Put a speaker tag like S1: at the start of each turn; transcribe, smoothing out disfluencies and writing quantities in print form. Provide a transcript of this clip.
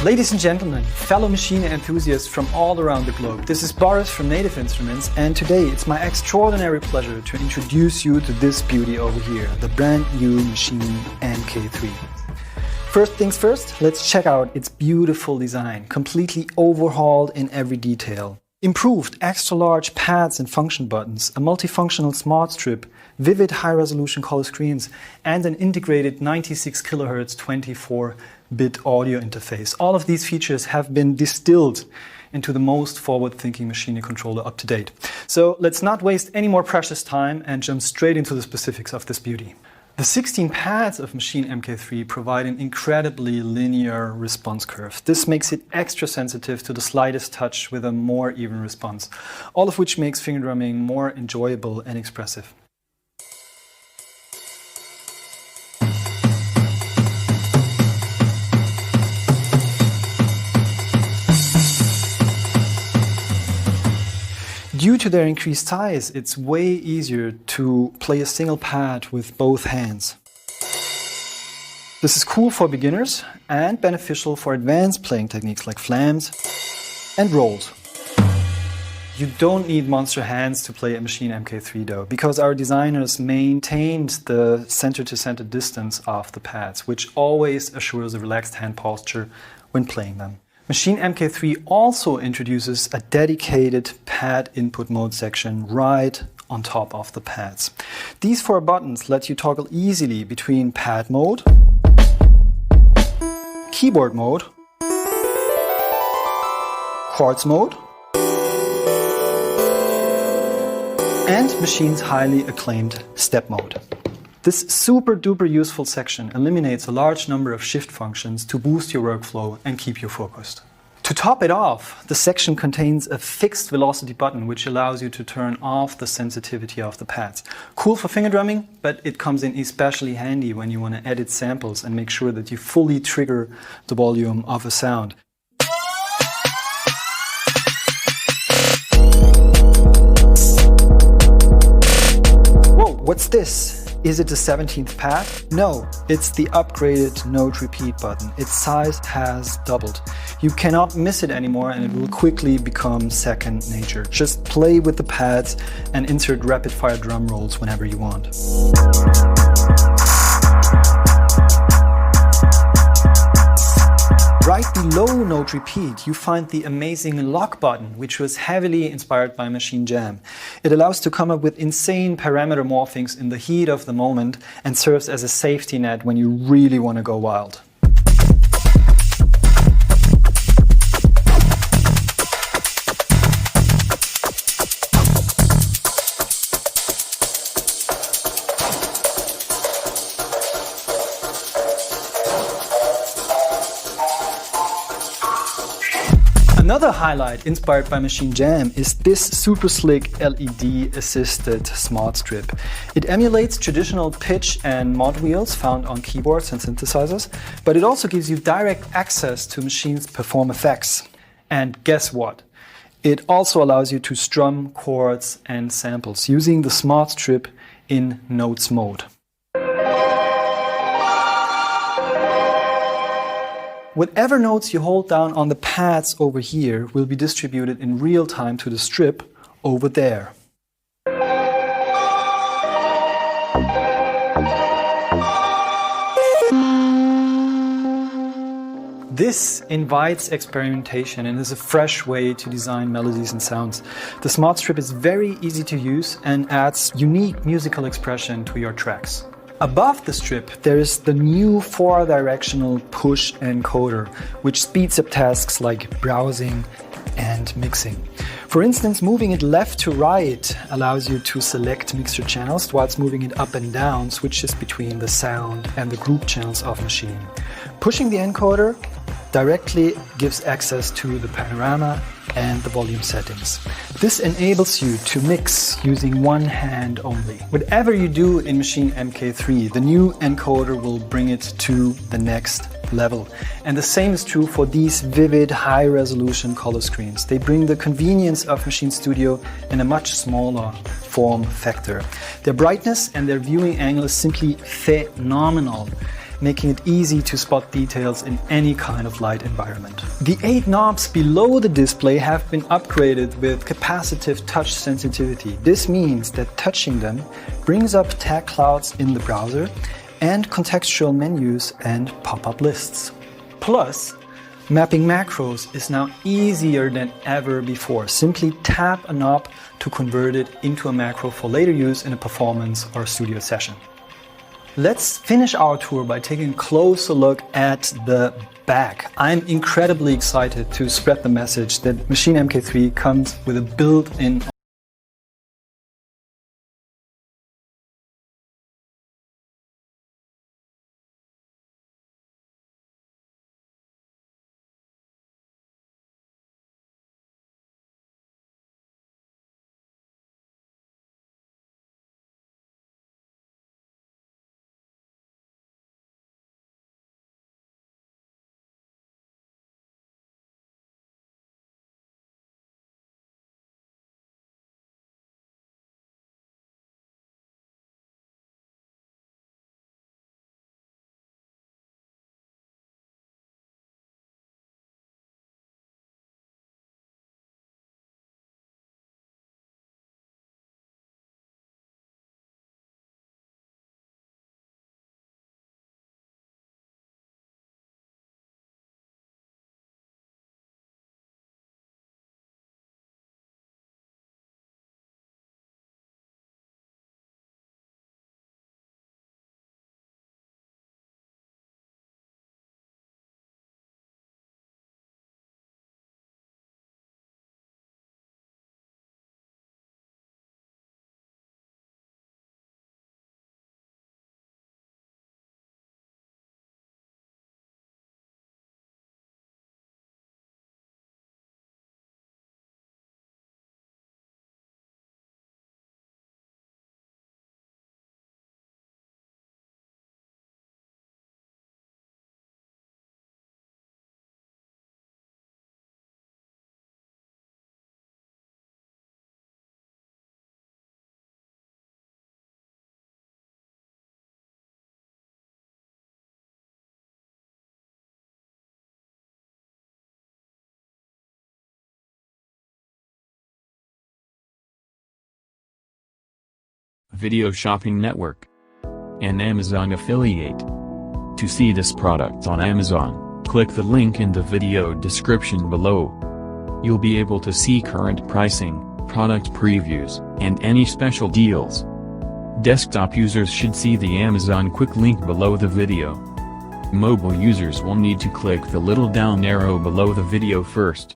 S1: Ladies and gentlemen, fellow Maschine enthusiasts from all around the globe, this is Boris from Native Instruments, and today it's my extraordinary pleasure to introduce you to this beauty over here, the brand new Maschine Mk3. First things first, let's check out its beautiful design, completely overhauled in every detail. Improved extra large pads and function buttons, a multifunctional smart strip, vivid high-resolution color screens, and an integrated 96 kHz 24-bit audio interface. All of these features have been distilled into the most forward-thinking Maschine controller up to date. So let's not waste any more precious time and jump straight into the specifics of this beauty. The 16 pads of Maschine Mk3 provide an incredibly linear response curve. This makes it extra sensitive to the slightest touch with a more even response, all of which makes finger drumming more enjoyable and expressive. Due to their increased size, it's way easier to play a single pad with both hands. This is cool for beginners and beneficial for advanced playing techniques like flams and rolls. You don't need monster hands to play a Maschine Mk3 though, because our designers maintained the center-to-center distance of the pads, which always assures a relaxed hand posture when playing them. Maschine Mk3 also introduces a dedicated pad input mode section right on top of the pads. These 4 buttons let you toggle easily between pad mode, keyboard mode, chords mode, and Machine's highly acclaimed step mode. This super duper useful section eliminates a large number of shift functions to boost your workflow and keep you focused. To top it off, the section contains a fixed velocity button which allows you to turn off the sensitivity of the pads. Cool for finger drumming, but it comes in especially handy when you want to edit samples and make sure that you fully trigger the volume of a sound. Whoa, what's this? Is it the 17th pad? No, it's the upgraded Note Repeat button. Its size has doubled. You cannot miss it anymore and it will quickly become second nature. Just play with the pads and insert rapid-fire drum rolls whenever you want. Right below Note Repeat, you find the amazing Lock button, which was heavily inspired by Maschine Jam. It allows to come up with insane parameter morphings in the heat of the moment and serves as a safety net when you really want to go wild. Another highlight inspired by Maschine Jam is this super slick LED assisted smart strip. It emulates traditional pitch and mod wheels found on keyboards and synthesizers, but it also gives you direct access to Machine's perform effects. And guess what? It also allows you to strum chords and samples using the smart strip in notes mode. Whatever notes you hold down on the pads over here will be distributed in real time to the strip over there. This invites experimentation and is a fresh way to design melodies and sounds. The smart strip is very easy to use and adds unique musical expression to your tracks. Above the strip, there is the new 4-directional push encoder, which speeds up tasks like browsing and mixing. For instance, moving it left to right allows you to select mixer channels, whilst moving it up and down switches between the sound and the group channels of Maschine. Pushing the encoder directly gives access to the panorama and the volume settings. This enables you to mix using one hand only. Whatever you do in Maschine Mk3, the new encoder will bring it to the next level. And the same is true for these vivid, high-resolution color screens. They bring the convenience of Maschine Studio in a much smaller form factor. Their brightness and their viewing angle is simply phenomenal, making it easy to spot details in any kind of light environment. The 8 knobs below the display have been upgraded with capacitive touch sensitivity. This means that touching them brings up tag clouds in the browser and contextual menus and pop-up lists. Plus, mapping macros is now easier than ever before. Simply tap a knob to convert it into a macro for later use in a performance or studio session. Let's finish our tour by taking a closer look at the back. I'm incredibly excited to spread the message that Maschine Mk3 comes with a built-in
S2: Video Shopping Network, an Amazon affiliate. To see this product on Amazon, click the link in the video description below. You'll be able to see current pricing, product previews, and any special deals. Desktop users should see the Amazon quick link below the video. Mobile users will need to click the little down arrow below the video first.